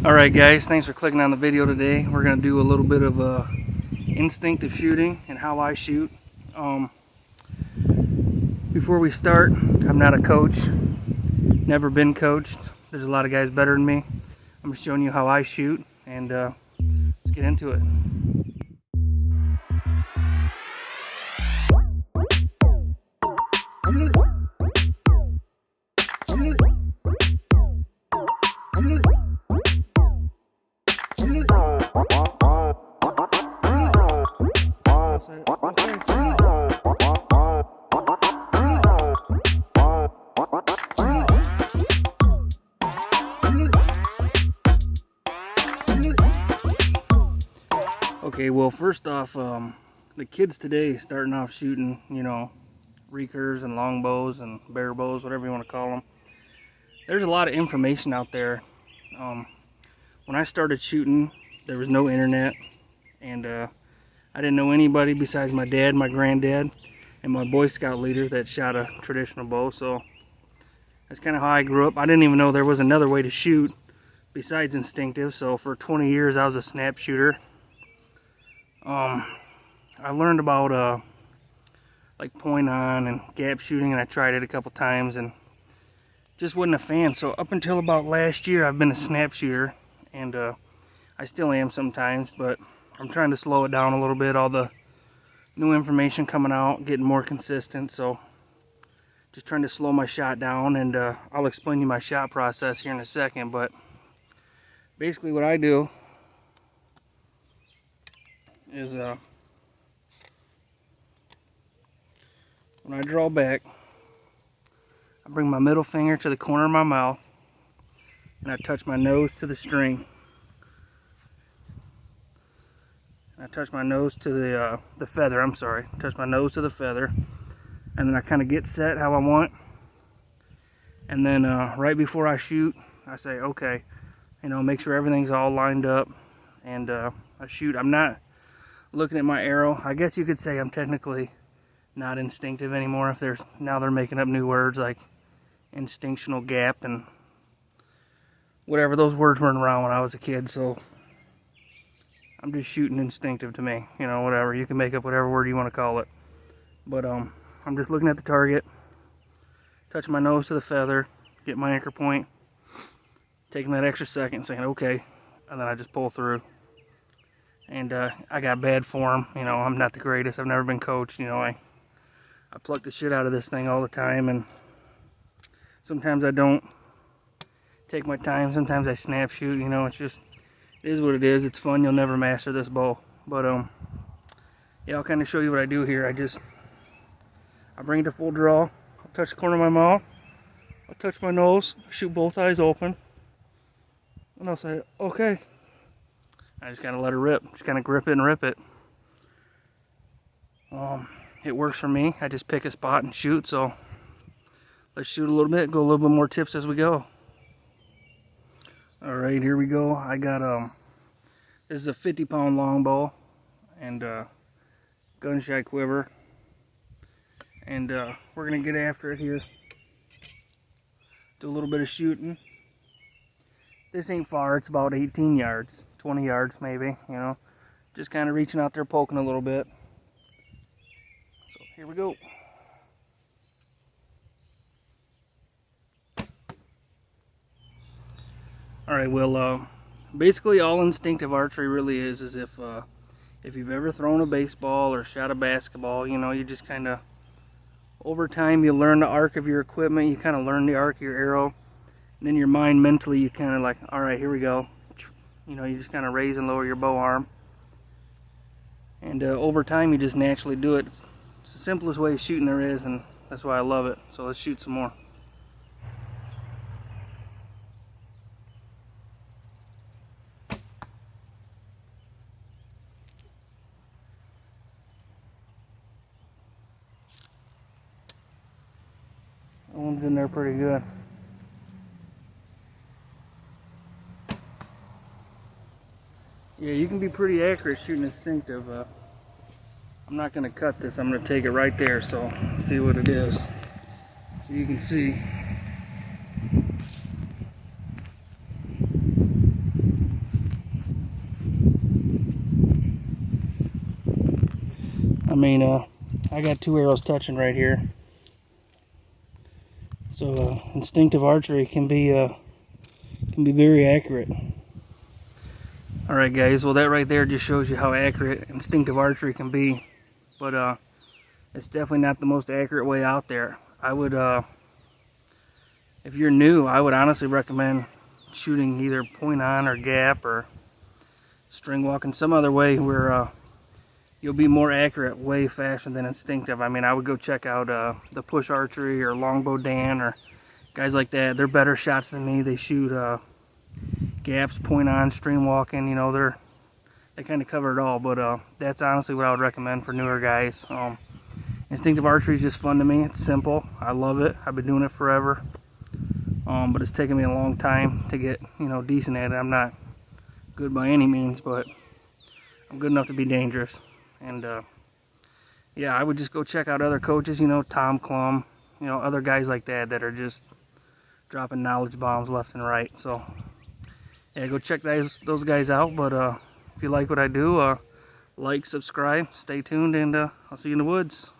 Alright guys, thanks for clicking on the video today. We're going to do a little bit of instinctive shooting and how I shoot. Before we start, I'm not a coach, never been coached. There's a lot of guys better than me. I'm just showing you how I shoot, and let's get into it. Okay, well, first off, the kids today starting off shooting, you know, recurs and longbows and bare bows, whatever you want to call them. There's a lot of information out there. When I started shooting, there was no internet, and I didn't know anybody besides my dad, my granddad, and my Boy Scout leader that shot a traditional bow. So that's kind of how I grew up. I didn't even know there was another way to shoot besides instinctive. So for 20 years, I was a snap shooter. I learned about like point on and gap shooting, and I tried it a couple times and just wasn't a fan. So up until about last year, I've been a snap shooter, and I still am sometimes, but I'm trying to slow it down a little bit. All the new information coming out, getting more consistent, so just trying to slow my shot down, and I'll explain to you my shot process here in a second. But basically what I do is when I draw back, I bring my middle finger to the corner of my mouth and I touch my nose to the string. I touch my nose to the feather, I'm sorry. Touch my nose to the feather, and then I kind of get set how I want. And then right before I shoot, I say, okay, you know, make sure everything's all lined up, and I shoot. I'm not looking at my arrow. I guess you could say I'm technically not instinctive anymore. If they're making up new words like instinctional gap and whatever. Those words weren't around when I was a kid, so I'm just shooting instinctive to me. You know, whatever. You can make up whatever word you want to call it. But I'm just looking at the target, touching my nose to the feather, get my anchor point, taking that extra second, saying okay, and then I just pull through. And I got bad form. You know, I'm not the greatest. I've never been coached. You know, I pluck the shit out of this thing all the time, and sometimes I don't take my time. Sometimes I snap shoot. You know, it is what it is. It's fun. You'll never master this bow. But yeah, I'll kind of show you what I do here. I bring it to full draw. I'll touch the corner of my mouth. I'll touch my nose. Shoot both eyes open, and I'll say okay. I just kind of let it rip. Just kind of grip it and rip it. It works for me. I just pick a spot and shoot. So let's shoot a little bit. Go a little bit more tips as we go. All right, here we go. I got this is a 50-pound longbow and gunshot quiver, and we're gonna get after it here. Do a little bit of shooting. This ain't far. It's about 18 yards. 20 yards maybe, you know, just kind of reaching out there, poking a little bit. So here we go. Alright, well, basically all instinctive archery really is if you've ever thrown a baseball or shot a basketball, you know, you just kind of, over time you learn the arc of your equipment, you kind of learn the arc of your arrow, and then your mind mentally, you kind of like, alright, here we go. You know, you just kind of raise and lower your bow arm. And over time, you just naturally do it. It's the simplest way of shooting there is, and that's why I love it. So let's shoot some more. That one's in there pretty good. Yeah, you can be pretty accurate shooting instinctive. I'm not going to cut this. I'm going to take it right there, so see what it is. So you can see. mean, I got 2 arrows touching right here. So instinctive archery can be very accurate. Alright guys, well that right there just shows you how accurate instinctive archery can be. But it's definitely not the most accurate way out there. I would, if you're new, I would honestly recommend shooting either point on or gap or string walking some other way where you'll be more accurate way faster than instinctive. I mean, I would go check out the Push Archery or Longbow Dan or guys like that. They're better shots than me. They shoot gaps, point on, stream walking. You know, they kind of cover it all. But that's honestly what I would recommend for newer guys. Instinctive archery is just fun to me. It's simple. I love it. I've been doing it forever. But it's taken me a long time to get, you know, decent at it. I'm not good by any means, but I'm good enough to be dangerous. And yeah, I would just go check out other coaches, you know, Tom Klum, you know, other guys like that that are just dropping knowledge bombs left and right. So yeah, go check those guys out. But if you like what I do, like, subscribe, stay tuned, and I'll see you in the woods.